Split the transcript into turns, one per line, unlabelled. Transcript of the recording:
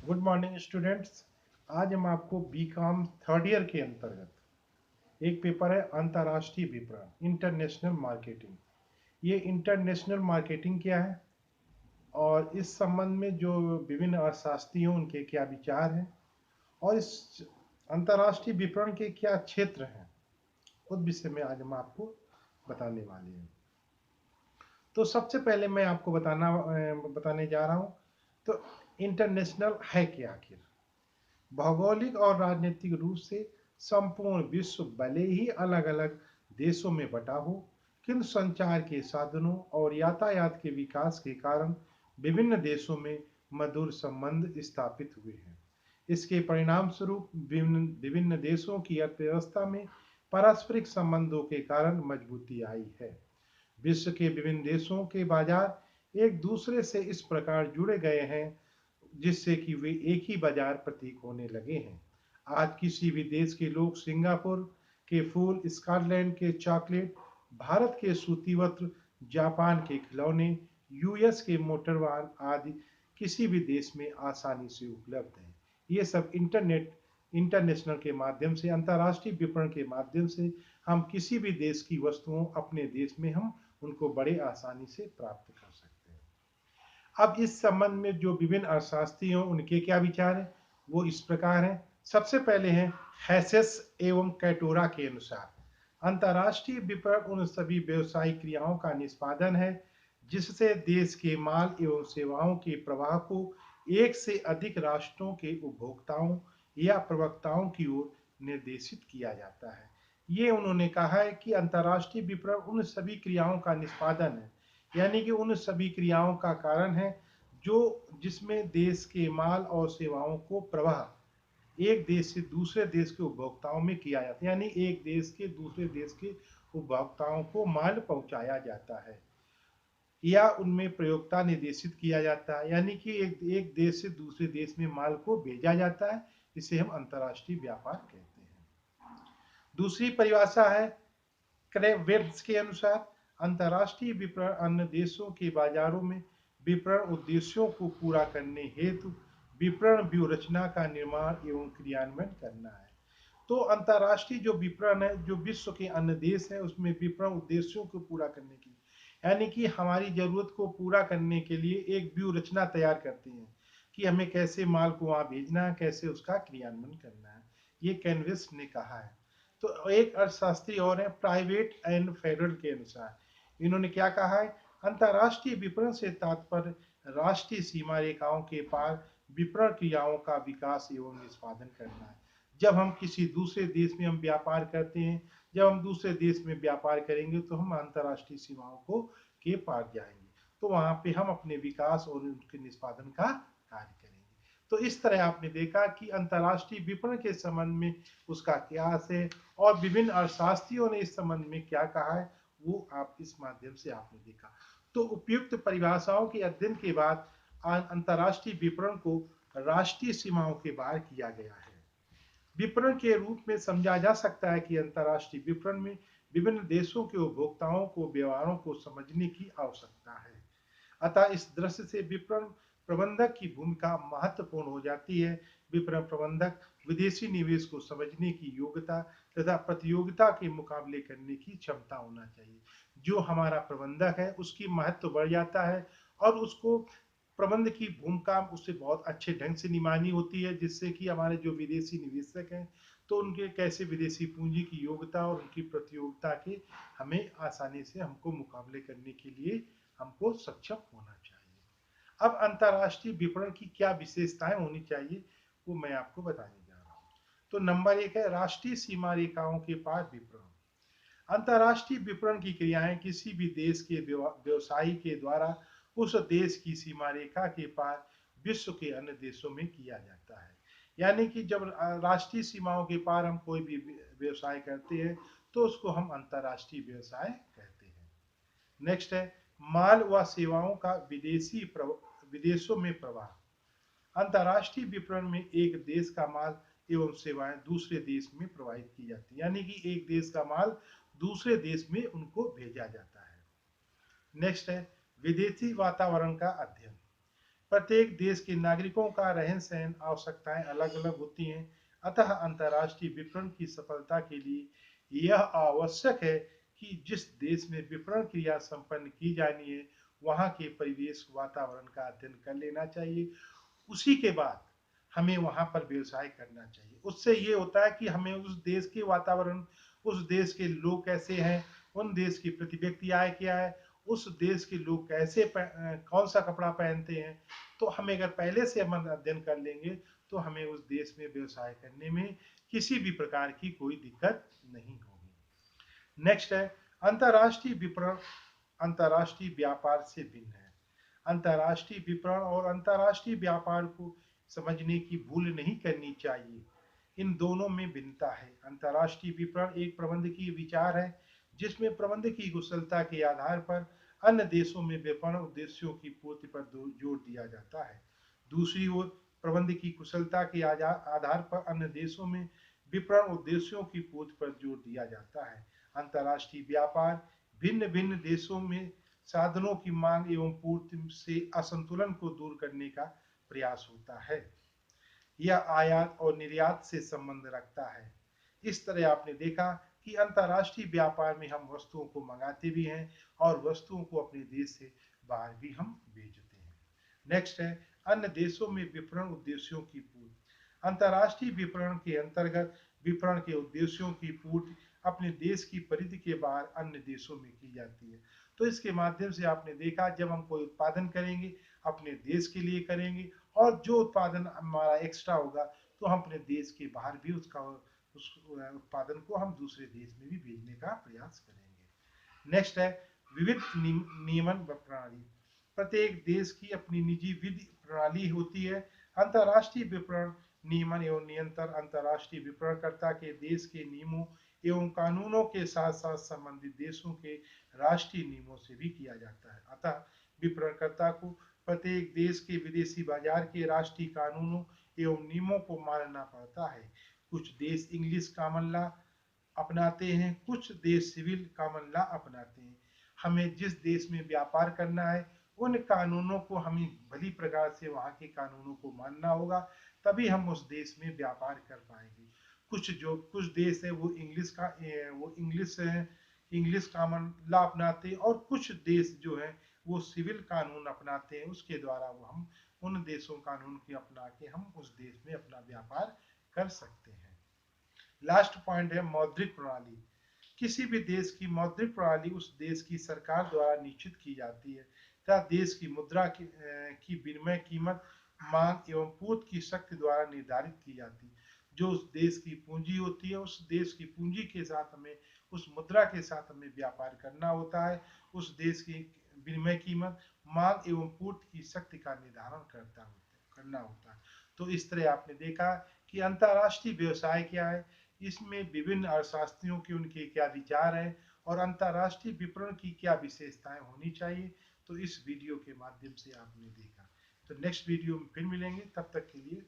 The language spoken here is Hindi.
Good morning students. आज हम आपको बीकॉम थर्ड ईयर के अंतर्गत एक पेपर है अंतर्राष्ट्रीय विपणन इंटरनेशनल मार्केटिंग। ये इंटरनेशनल मार्केटिंग क्या है और इस संबंध में जो विभिन्न अर्थशास्त्री हैं उनके क्या विचार हैं और इस अंतर्राष्ट्रीय विपणन के क्या क्षेत्र हैं, उस विषय में आज हम आपको बताने वाले हैं। तो सबसे पहले मैं आपको बताने जा रहा हूँ। तो इंटरनेशनल है क्या आखिर? भौगोलिक और राजनीतिक रूप से संपूर्ण विश्व भले ही अलग अलग देशों में बटा हो, किंतु संचार के साधनों और यातायात के विकास के कारण विभिन्न देशों में मधुर संबंध स्थापित हुए हैं। इसके परिणाम स्वरूप विभिन्न देशों की अर्थव्यवस्था में पारस्परिक संबंधों के कारण मजबूती आई है। विश्व के विभिन्न देशों के बाजार एक दूसरे से इस प्रकार जुड़े गए हैं जिससे कि वे एक ही बाजार प्रतीक होने लगे हैं। आज किसी भी देश के लोग सिंगापुर के फूल, स्कॉटलैंड के चॉकलेट, भारत के सूती वस्त्र, जापान के खिलौने, यूएस के मोटर वाहन आदि किसी भी देश में आसानी से उपलब्ध हैं। ये सब इंटरनेशनल के माध्यम से, अंतर्राष्ट्रीय विपणन के माध्यम से हम किसी भी देश की वस्तुओं अपने देश में हम उनको बड़े आसानी से प्राप्त कर सकते हैं। अब इस संबंध में जो विभिन्न अर्थशास्त्री हैं उनके क्या विचार हैं, वो इस प्रकार हैं। सबसे पहले हैं हैसेस एवं कैटोरा के अनुसार अंतर्राष्ट्रीय विपणन उन सभी व्यवसायिक क्रियाओं का निष्पादन है जिससे देश के माल एवं सेवाओं के प्रवाह को एक से अधिक राष्ट्रों के उपभोक्ताओं या प्रवक्ताओं की ओर निर्देशित किया जाता है। ये उन्होंने कहा है कि अंतर्राष्ट्रीय विपणन उन सभी क्रियाओं का निष्पादन है, यानी कि उन सभी क्रियाओं का कारण है जो जिसमें देश के माल और सेवाओं को प्रवाह एक देश से दूसरे देश के उपभोक्ताओं में किया जाता है, यानी एक देश के दूसरे देश के उपभोक्ताओं को माल पहुंचाया जाता है या उनमें प्रयोक्ता निर्देशित किया जाता है, यानी कि एक देश से दूसरे देश में माल को भेजा जाता है। इसे हम अंतर्राष्ट्रीय व्यापार कहते हैं। दूसरी परिभाषा है क्रेवेट्स के अनुसार अंतर्राष्ट्रीय विपणन अन्य देशों के बाजारों में विपणन उद्देश्यों को पूरा करने हेतु विपणन व्यूहरचना का निर्माण एवं क्रियान्वयन करना है। तो अंतर्राष्ट्रीय जो विपणन है, जो विश्व के अन्य देश है उसमें विपणन उद्देश्यों को पूरा करने की, यानी कि हमारी जरूरत को पूरा करने के लिए एक व्यूहरचना तैयार करते हैं कि हमें कैसे माल को वहां भेजना है, कैसे उसका क्रियान्वयन करना है। ये कैनवेस ने कहा है। तो एक अर्थशास्त्री और है प्राइवेट एंड फेडरल के अनुसार इन्होंने क्या कहा है, अंतर्राष्ट्रीय विपणन से तात्पर्य राष्ट्रीय सीमा रेखाओं के पार विपणन क्रियाओं का विकास एवं निष्पादन करना है। जब हम किसी दूसरे देश में हम व्यापार करते हैं, जब हम दूसरे देश में व्यापार करेंगे तो हम अंतर्राष्ट्रीय सीमाओं को के पार जाएंगे, तो वहां पे हम अपने विकास और उनके निष्पादन का कार्य करेंगे। तो इस तरह आपने देखा कि अंतर्राष्ट्रीय विपणन के संबंध में उसका क्या है और विभिन्न अर्थशास्त्रियों ने इस संबंध में क्या कहा है, वो आप इस माध्यम से आपने देखा। तो उपयुक्त परिभाषाओं के अध्ययन के बाद अंतर्राष्ट्रीय विपणन को राष्ट्रीय सीमाओं के बाहर किया गया है। विपणन के रूप में समझा जा सकता है कि अंतर्राष्ट्रीय विपणन में विभिन्न देशों के उपभोक्ताओं को व्यवहारों को समझने की आवश्यकता है। अतः इस दृश्य से विपणन प्रबंधक की भूमिका महत्वपूर्ण हो जाती है। विपणन प्रबंधक विदेशी निवेश को समझने की योग्यता तथा प्रतियोगिता के मुकाबले करने की क्षमता होना चाहिए। जो हमारा प्रबंधक है उसकी महत्व बढ़ जाता है और उसको प्रबंध की भूमिका उससे बहुत अच्छे ढंग से निभानी होती है, जिससे कि हमारे जो विदेशी निवेशक हैं तो उनके कैसे विदेशी पूंजी की योग्यता और उनकी प्रतियोगिता के हमें आसानी से हमको मुकाबले करने के लिए हमको सक्षम होना चाहिए। अब अंतर्राष्ट्रीय विपणन की क्या विशेषताएं होनी चाहिए वो मैं आपको बताने जा रहा हूँ। तो नंबर एक है राष्ट्रीय सीमा रेखाओं के पार विपणन। अंतर्राष्ट्रीय विपणन की क्रियाएं किसी भी देश के व्यवसायी के द्वारा उस देश की सीमा रेखा के पार विश्व के अन्य देशों में किया जाता है। यानी कि जब राष्ट्रीय सीमाओं के पार हम कोई भी व्यवसाय करते हैं तो उसको हम अंतर्राष्ट्रीय व्यवसाय कहते हैं। नेक्स्ट है माल व सेवाओं का विदेशों में प्रवाह। अंतर्राष्ट्रीय विपणन में एक देश का माल एवं सेवाएं दूसरे देश में प्रवाहित की जाती है, यानी कि एक देश का माल दूसरे देश में उनको भेजा जाता है। नेक्स्ट है विदेशी वातावरण का अध्ययन। प्रत्येक देश के नागरिकों का रहन सहन आवश्यकताएं अलग अलग होती हैं, अतः अंतर्राष्ट्रीय विपणन की सफलता के लिए यह आवश्यक है कि जिस देश में विपणन क्रिया संपन्न की जानी है वहां के परिवेश वातावरण का अध्ययन कर लेना चाहिए। उसी के बाद हमें वहां पर व्यवसाय करना चाहिए। उससे ये होता है कि हमें उस देश के वातावरण, उस देश के लोग कैसे हैं, उन देश की प्रति व्यक्ति आय क्या है, उस देश के लोग कैसे कौन सा कपड़ा पहनते हैं, तो हमें अगर पहले से हम अध्ययन कर लेंगे तो हमें उस देश में व्यवसाय करने में किसी भी प्रकार की कोई दिक्कत नहीं होगी। नेक्स्ट है अंतर्राष्ट्रीय विपणन। अंतर्राष्ट्रीय व्यापार से भिन्न है। अंतर्राष्ट्रीय विपणन और अंतर्राष्ट्रीय व्यापार को समझने की भूल नहीं करनी चाहिए। इन दोनों में भिन्नता है। अंतर्राष्ट्रीय विपणन एक प्रबंधकीय विचार है जिसमें प्रबंधकीय कुशलता के आधार पर अन्य देशों में विपणन उद्देश्यों की पूर्ति पर जोर दिया जाता है। दूसरी ओर प्रबंधकीय कुशलता के आधार पर अन्य देशों में विपणन उद्देश्यों की पूर्ति पर जोर दिया जाता है। अंतर्राष्ट्रीय व्यापार भिन्न भिन्न देशों में साधनों की मांग एवं पूर्ति से असंतुलन को दूर करने का प्रयास होता है। यह आयात और निर्यात से संबंध रखता है। इस तरह आपने देखा कि अंतर्राष्ट्रीय व्यापार में हम वस्तुओं को मंगाते भी हैं और वस्तुओं को अपने देश से बाहर भी हम बेचते हैं। नेक्स्ट है अन्य देशों में विपणन उद्देश्यों की पूर्ति। अंतर्राष्ट्रीय विपणन के अंतर्गत विपणन के उद्देश्यों की पूर्ति अपने देश की परिधि के बाहर अन्य देशों में की जाती है। तो इसके माध्यम से आपने देखा जब हम कोई उत्पादन करेंगे अपने देश के लिए करेंगे और जो उत्पादन हमारा एक्स्ट्रा होगा तो हम अपने देश के बाहर भी उस उत्पादन को हम दूसरे देश में भी भेजने का प्रयास करेंगे। नेक्स्ट है विविध नियमन प्रणाली। प्रत्येक देश की अपनी निजी विधि प्रणाली होती है। अंतर्राष्ट्रीय विपणन नियमन एवं नियंत्रण अंतर्राष्ट्रीय विपणनकर्ता के देश के नियमों एवं कानूनों के साथ साथ संबंधित देशों के राष्ट्रीय नियमों से भी किया जाता है। अतः विपणनकर्ता को प्रत्येक देश के विदेशी बाजार के राष्ट्रीय कानूनों एवं नियमों को मानना पड़ता है। कुछ देश इंग्लिश कॉमन लॉ अपनाते हैं, कुछ देश सिविल कॉमन लॉ अपनाते हैं। हमें जिस देश में व्यापार करना है उन कानूनों को हमें भली प्रकार से वहाँ के कानूनों को मानना होगा, तभी हम उस देश में व्यापार कर पाएंगे। कुछ देश है वो इंग्लिश कॉमन लॉ अपनाते हैं और कुछ देश जो है वो सिविल कानून अपनाते हैं। उसके द्वारा वो हम उन देशों कानून के अपना के हम उस देश में अपना व्यापार कर सकते हैं। लास्ट पॉइंट है मौद्रिक प्रणाली। किसी भी देश की मौद्रिक प्रणाली उस देश की सरकार द्वारा निश्चित की जाती है तथा देश की मुद्रा की विनिमय कीमत मांग एवं पूर्ति की शक्ति द्वारा निर्धारित की जाती है। जो उस देश की पूंजी होती है उस देश की पूंजी के साथ हमें उस मुद्रा के साथ हमें व्यापार करना होता है। उस देश की विनिमय कीमत मांग एवं पूर्ति की शक्ति का निर्धारण करना होता है। तो इस तरह आपने देखा कि अंतर्राष्ट्रीय व्यवसाय क्या है, इसमें विभिन्न अर्थशास्त्रियों के उनके क्या विचार हैं और अंतर्राष्ट्रीय विपणन की क्या विशेषताएं होनी चाहिए। तो इस वीडियो के माध्यम से आपने देखा। तो नेक्स्ट वीडियो में फिर मिलेंगे, तब तक के लिए